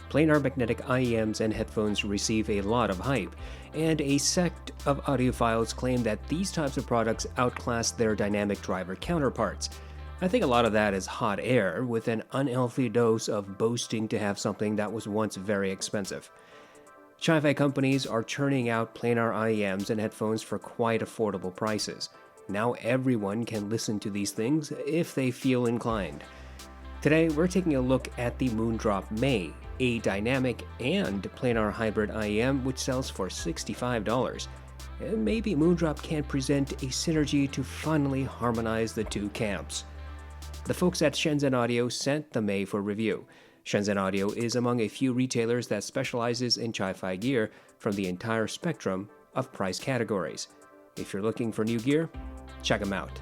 Planar magnetic IEMs and headphones receive a lot of hype, and a sect of audiophiles claim that these types of products outclass their dynamic driver counterparts. I think a lot of that is hot air, with an unhealthy dose of boasting to have something that was once very expensive. Hi-fi companies are churning out planar IEMs and headphones for quite affordable prices. Now everyone can listen to these things if they feel inclined. Today, we're taking a look at the Moondrop meze, a dynamic and planar hybrid IEM which sells for $65. And maybe Moondrop can present a synergy to finally harmonize the two camps. The folks at Shenzhen Audio sent the meze for review. Shenzhen Audio is among a few retailers that specializes in hi-fi gear from the entire spectrum of price categories. If you're looking for new gear, check them out.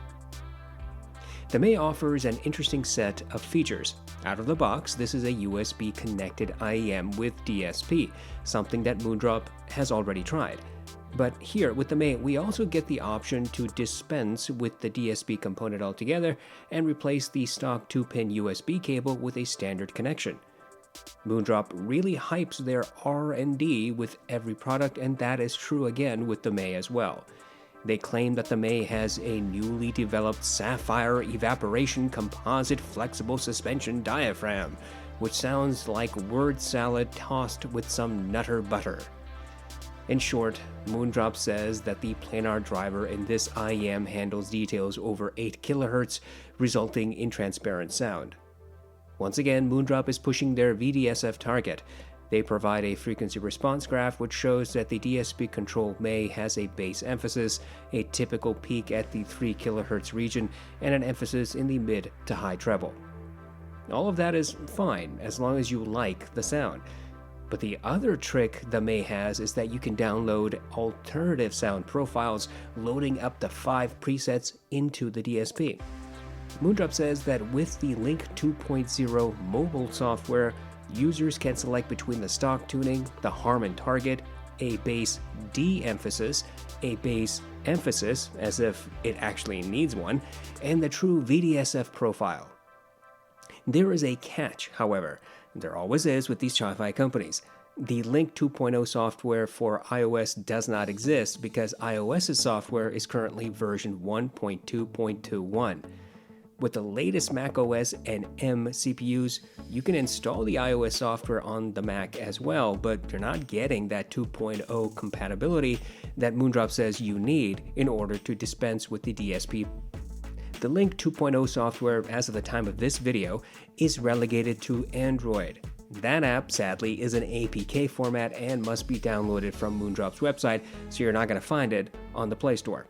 The meze offers an interesting set of features. Out of the box, this is a USB-connected IEM with DSP, something that Moondrop has already tried. But here, with the meze, we also get the option to dispense with the DSP component altogether and replace the stock 2-pin USB cable with a standard connection. Moondrop really hypes their R&D with every product, and that is true again with the meze as well. They claim that the meze has a newly developed sapphire evaporation composite flexible suspension diaphragm, which sounds like word salad tossed with some nutter butter. In short, Moondrop says that the planar driver in this IEM handles details over 8 kHz, resulting in transparent sound. Once again, Moondrop is pushing their VDSF target. They provide a frequency response graph which shows that the DSP-controlled meze has a bass emphasis, a typical peak at the 3 kHz region, and an emphasis in the mid to high treble. All of that is fine as long as you like the sound. But the other trick the meze has is that you can download alternative sound profiles, loading up to 5 presets into the DSP. Moondrop says that with the Link 2.0 mobile software, users can select between the stock tuning, the Harman target, a bass de-emphasis, a bass emphasis, as if it actually needs one, and the true VDSF profile. There is a catch, however. There always is with these hi-fi companies. The Link 2.0 software for iOS does not exist because iOS's software is currently version 1.2.21. With the latest macOS and M CPUs, you can install the iOS software on the Mac as well, but you're not getting that 2.0 compatibility that Moondrop says you need in order to dispense with the DSP. The Link 2.0 software, as of the time of this video, is relegated to Android. That app, sadly, is an APK format and must be downloaded from Moondrop's website, so you're not going to find it on the Play Store.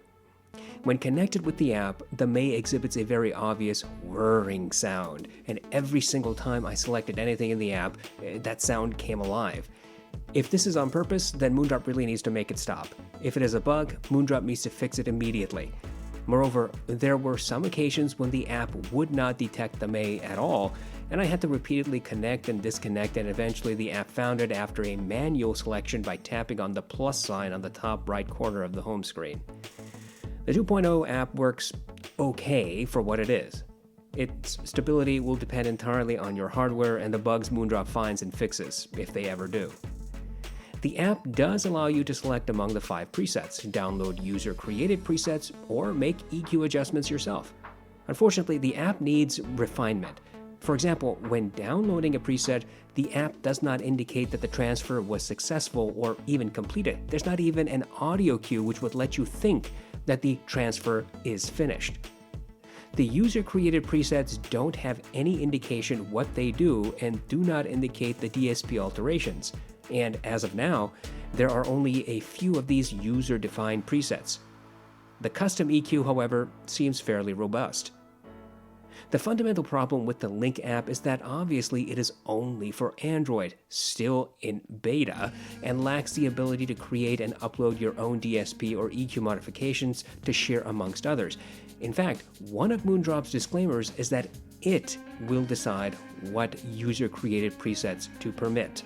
When connected with the app, the meze exhibits a very obvious whirring sound, and every single time I selected anything in the app, that sound came alive. If this is on purpose, then Moondrop really needs to make it stop. If it is a bug, Moondrop needs to fix it immediately. Moreover, there were some occasions when the app would not detect the meze at all, and I had to repeatedly connect and disconnect, and eventually the app found it after a manual selection by tapping on the plus sign on the top right corner of the home screen. The 2.0 app works okay for what it is. Its stability will depend entirely on your hardware and the bugs Moondrop finds and fixes, if they ever do. The app does allow you to select among the 5 presets, download user-created presets, or make EQ adjustments yourself. Unfortunately, the app needs refinement. For example, when downloading a preset, the app does not indicate that the transfer was successful or even completed. There's not even an audio cue which would let you think that the transfer is finished. The user-created presets don't have any indication what they do and do not indicate the DSP alterations. And as of now, there are only a few of these user-defined presets. The custom EQ, however, seems fairly robust. The fundamental problem with the Link app is that obviously it is only for Android, still in beta, and lacks the ability to create and upload your own DSP or EQ modifications to share amongst others. In fact, one of Moondrop's disclaimers is that it will decide what user-created presets to permit.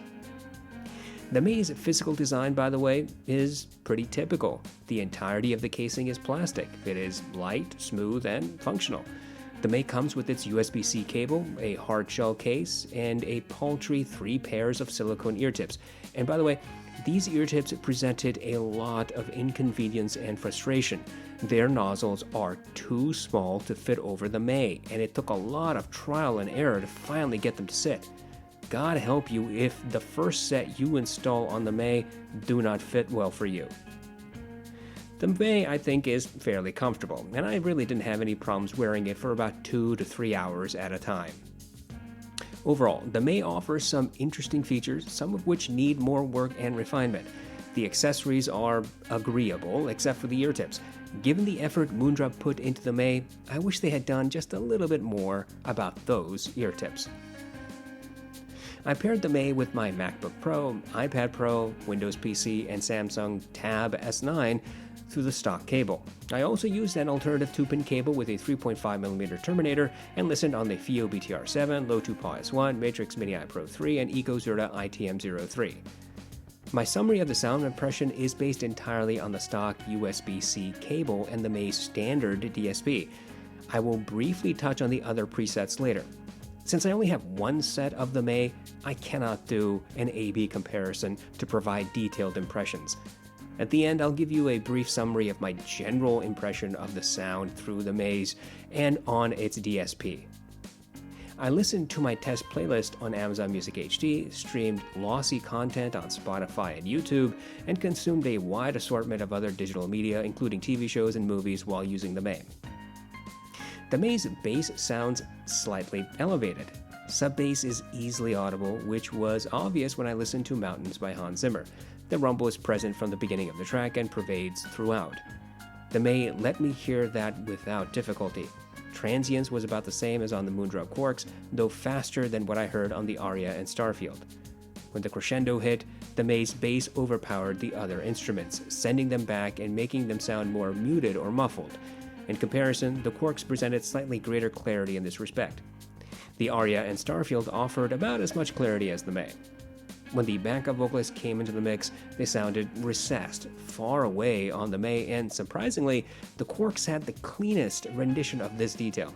The meze physical design, by the way, is pretty typical. The entirety of the casing is plastic. It is light, smooth, and functional. The meze comes with its USB-C cable, a hard shell case, and a paltry 3 pairs of silicone ear tips. And by the way, these ear tips presented a lot of inconvenience and frustration. Their nozzles are too small to fit over the meze, and it took a lot of trial and error to finally get them to sit. God help you if the first set you install on the meze do not fit well for you. The meze, I think, is fairly comfortable, and I really didn't have any problems wearing it for about 2 to 3 hours at a time. Overall, the meze offers some interesting features, some of which need more work and refinement. The accessories are agreeable, except for the ear tips. Given the effort Moondrop put into the meze, I wish they had done just a little bit more about those ear tips. I paired the meze with my MacBook Pro, iPad Pro, Windows PC, and Samsung Tab S9 through the stock cable. I also used an alternative 2-pin cable with a 3.5mm terminator and listened on the FiiO BTR7, Lotu PAW S1, Matrix Mini i Pro 3, and EcoZerta ITM03. My summary of the sound impression is based entirely on the stock USB-C cable and the meze standard DSP. I will briefly touch on the other presets later. Since I only have one set of the meze, I cannot do an A-B comparison to provide detailed impressions. At the end, I'll give you a brief summary of my general impression of the sound through the meze and on its DSP. I listened to my test playlist on Amazon Music HD, streamed lossy content on Spotify and YouTube, and consumed a wide assortment of other digital media, including TV shows and movies, while using the meze. The meze bass sounds slightly elevated. Sub-bass is easily audible, which was obvious when I listened to Mountains by Hans Zimmer. The rumble is present from the beginning of the track and pervades throughout. The meze let me hear that without difficulty. Transience was about the same as on the Moondrop Quarks, though faster than what I heard on the Aria and Starfield. When the crescendo hit, the meze bass overpowered the other instruments, sending them back and making them sound more muted or muffled. In comparison, the Quarks presented slightly greater clarity in this respect. The Aria and Starfield offered about as much clarity as the meze. When the backup vocalist came into the mix, they sounded recessed, far away on the meze, and surprisingly, the Quarks had the cleanest rendition of this detail.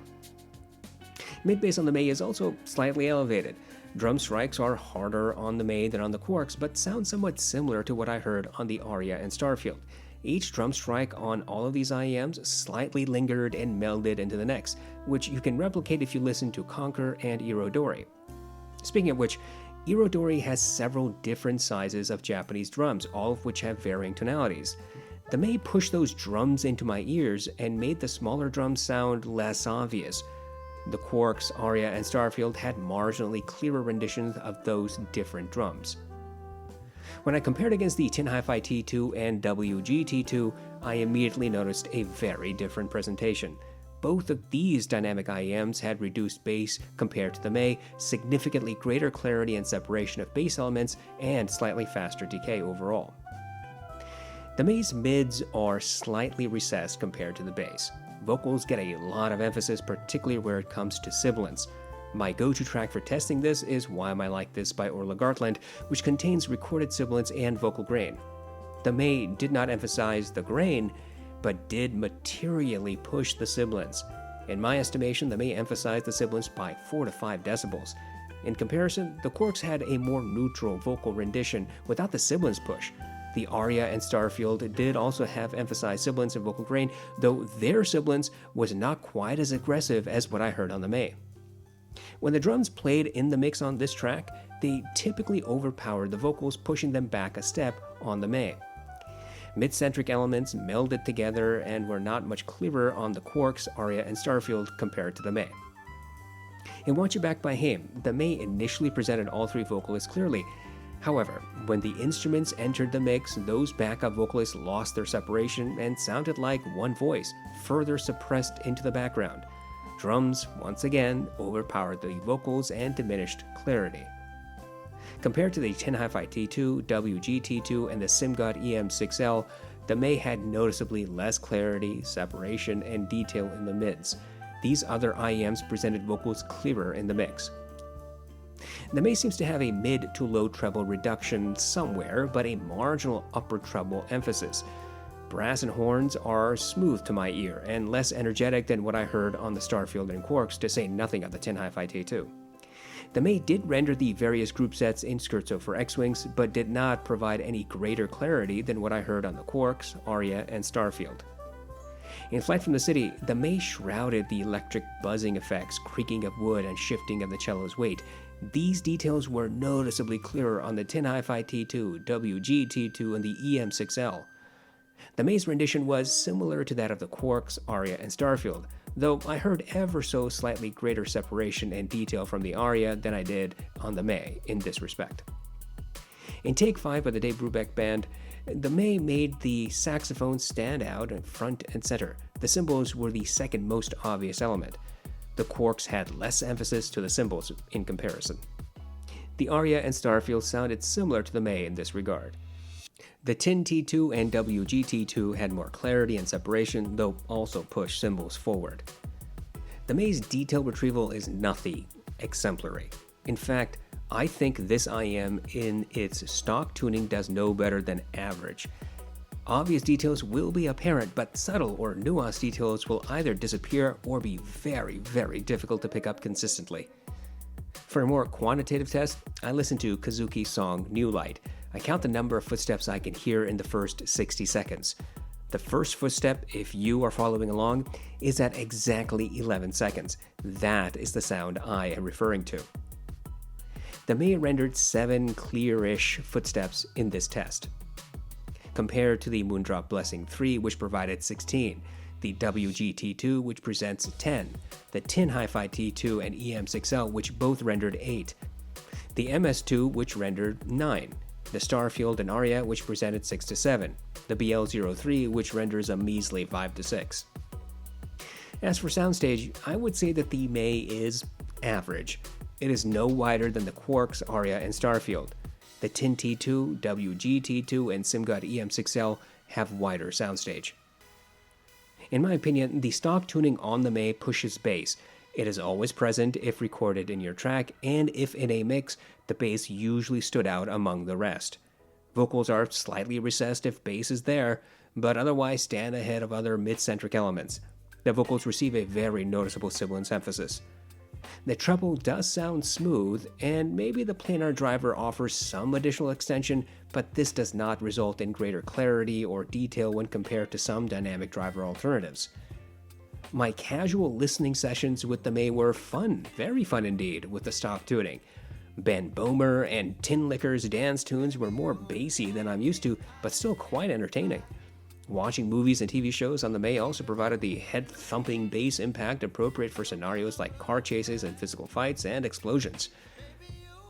Mid-bass on the meze is also slightly elevated. Drum strikes are harder on the meze than on the Quarks, but sound somewhat similar to what I heard on the Aria and Starfield. Each drum strike on all of these IEMs slightly lingered and melded into the next, which you can replicate if you listen to Conquer and Irodori. Speaking of which, Irodori has several different sizes of Japanese drums, all of which have varying tonalities. The meze pushed those drums into my ears and made the smaller drums sound less obvious. The Quarks, Aria, and Starfield had marginally clearer renditions of those different drums. When I compared against the Tin Hi-Fi T2 and WG T2, I immediately noticed a very different presentation. Both of these dynamic IEMs had reduced bass compared to the meze, significantly greater clarity and separation of bass elements, and slightly faster decay overall. The meze mids are slightly recessed compared to the bass. Vocals get a lot of emphasis, particularly where it comes to sibilants. My go-to track for testing this is Why Am I Like This by Orla Gartland, which contains recorded sibilants and vocal grain. The meze did not emphasize the grain, but did materially push the sibilants. In my estimation, the meze emphasized the sibilants by 4 to 5 decibels. In comparison, the Quarks had a more neutral vocal rendition without the sibilants push. The Aria and Starfield did also have emphasized sibilants and vocal grain, though their sibilants was not quite as aggressive as what I heard on the meze. When the drums played in the mix on this track, they typically overpowered the vocals, pushing them back a step on the meze. Mid-centric elements melded together and were not much clearer on the Quarks, Aria, and Starfield compared to the meze. In Want You Back by Him, the meze initially presented all 3 vocalists clearly. However, when the instruments entered the mix, those backup vocalists lost their separation and sounded like one voice, further suppressed into the background. Drums, once again, overpowered the vocals and diminished clarity. Compared to the Tin Hi-Fi T2, WG T2, and the SimGod EM6L, the meze had noticeably less clarity, separation, and detail in the mids. These other IEMs presented vocals clearer in the mix. The meze seems to have a mid to low treble reduction somewhere, but a marginal upper treble emphasis. Brass and horns are smooth to my ear and less energetic than what I heard on the Starfield and Quarks, to say nothing of the Tin Hi-Fi T2. The meze did render the various group sets in Scherzo for X-Wings, but did not provide any greater clarity than what I heard on the Quarks, Aria, and Starfield. In Flight from the City, the meze shrouded the electric buzzing effects, creaking of wood, and shifting of the cello's weight. These details were noticeably clearer on the Tin Hi-Fi T2, WG T2, and the EM6L. The meze rendition was similar to that of the Quarks, Aria, and Starfield, though I heard ever so slightly greater separation and detail from the Aria than I did on the meze in this respect. In Take 5 by the Dave Brubeck Band, the meze made the saxophone stand out in front and center. The cymbals were the second most obvious element. The Quarks had less emphasis to the cymbals in comparison. The Aria and Starfield sounded similar to the meze in this regard. The Tin T2 and WG T2 had more clarity and separation, though also pushed cymbals forward. The meze detail retrieval is nothing exemplary. In fact, I think this IM in its stock tuning does no better than average. Obvious details will be apparent, but subtle or nuanced details will either disappear or be very, very difficult to pick up consistently. For a more quantitative test, I listen to Kazuki's song New Light. I count the number of footsteps I can hear in the first 60 seconds. The first footstep, if you are following along, is at exactly 11 seconds. That is the sound I am referring to. The meze rendered 7 clear-ish footsteps in this test, compared to the Moondrop Blessing 3, which provided 16, the WG-T2, which presents 10, the Tin Hi-Fi T2 and EM6L, which both rendered 8, the MS2, which rendered 9, the Starfield and Aria, which presented 6 to 7, the BL03, which renders a measly 5 to 6. As for soundstage, I would say that the meze is average. It is no wider than the Quarks, Aria, and Starfield. The Tin T2, WG T2, and SimGod EM6L have wider soundstage. In my opinion, the stock tuning on the meze pushes bass. It is always present if recorded in your track, and if in a mix, the bass usually stood out among the rest. Vocals are slightly recessed if bass is there, but otherwise stand ahead of other mid-centric elements. The vocals receive a very noticeable sibilance emphasis. The treble does sound smooth, and maybe the planar driver offers some additional extension, but this does not result in greater clarity or detail when compared to some dynamic driver alternatives. My casual listening sessions with the meze were fun, very fun indeed, with the stock tuning. Ben Bomer and Tin Licker's dance tunes were more bassy than I'm used to, but still quite entertaining. Watching movies and TV shows on the meze also provided the head-thumping bass impact appropriate for scenarios like car chases and physical fights and explosions.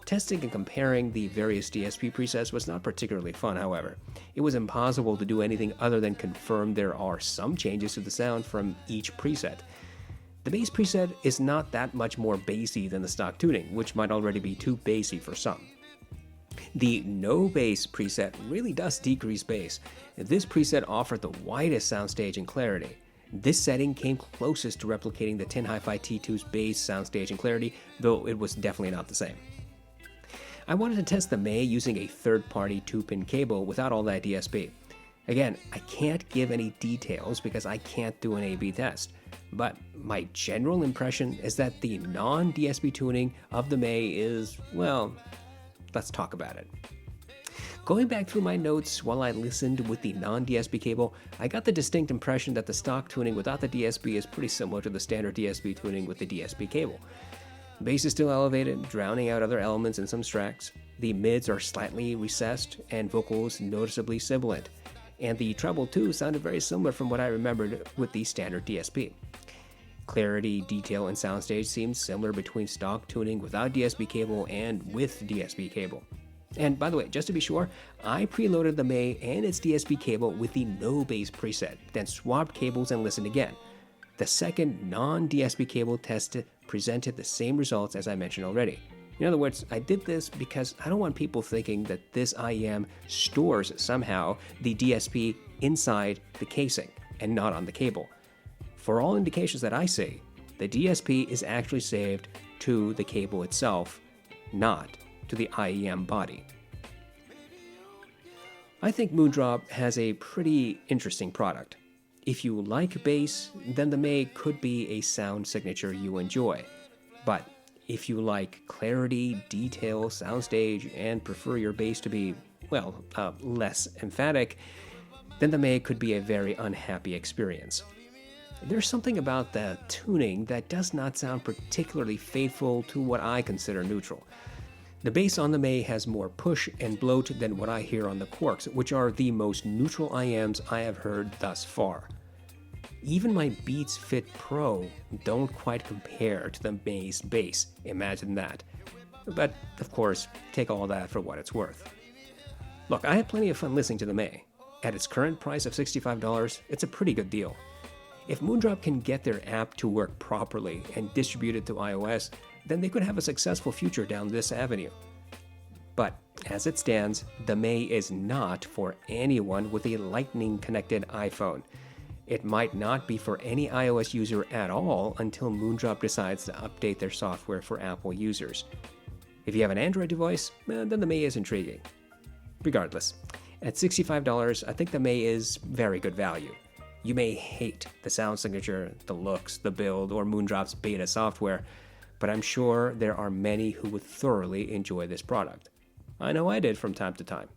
Testing and comparing the various DSP presets was not particularly fun, however. It was impossible to do anything other than confirm there are some changes to the sound from each preset. The bass preset is not that much more bassy than the stock tuning, which might already be too bassy for some. The no bass preset really does decrease bass. This preset offered the widest soundstage and clarity. This setting came closest to replicating the Tin Hi-Fi T2's bass soundstage and clarity, though it was definitely not the same. I wanted to test the meze using a third-party 2-pin cable without all that DSP. Again, I can't give any details because I can't do an A/B test, but my general impression is that the non-DSP tuning of the meze is, well, let's talk about it. Going back through my notes while I listened with the non-DSP cable, I got the distinct impression that the stock tuning without the DSP is pretty similar to the standard DSP tuning with the DSP cable. Bass is still elevated, drowning out other elements in some tracks. The mids are slightly recessed, and vocals noticeably sibilant. And the treble too sounded very similar from what I remembered with the standard DSP. Clarity, detail, and soundstage seemed similar between stock tuning without DSP cable and with DSP cable. And by the way, just to be sure, I preloaded the meze and its DSP cable with the no bass preset, then swapped cables and listened again. The second non-DSP cable test presented the same results as I mentioned already. In other words, I did this because I don't want people thinking that this IEM stores somehow the DSP inside the casing and not on the cable. For all indications that I see, the DSP is actually saved to the cable itself not to the IEM body. I think Moondrop has a pretty interesting product. If you like bass, then the meze could be a sound signature you enjoy. But if you like clarity, detail, soundstage, and prefer your bass to be, less emphatic, then the meze could be a very unhappy experience. There's something about the tuning that does not sound particularly faithful to what I consider neutral. The bass on the meze has more push and bloat than what I hear on the Quarks, which are the most neutral IEMs I have heard thus far. Even my Beats Fit Pro don't quite compare to the meze bass, imagine that. But, of course, take all that for what it's worth. Look, I had plenty of fun listening to the meze. At its current price of $65, it's a pretty good deal. If Moondrop can get their app to work properly and distribute it to iOS, then they could have a successful future down this avenue. But as it stands, the meze is not for anyone with a Lightning-connected iPhone. It might not be for any iOS user at all until Moondrop decides to update their software for Apple users. If you have an Android device, then the meze is intriguing. Regardless, at $65, I think the meze is very good value. You may hate the sound signature, the looks, the build, or Moondrop's beta software, but I'm sure there are many who would thoroughly enjoy this product. I know I did from time to time.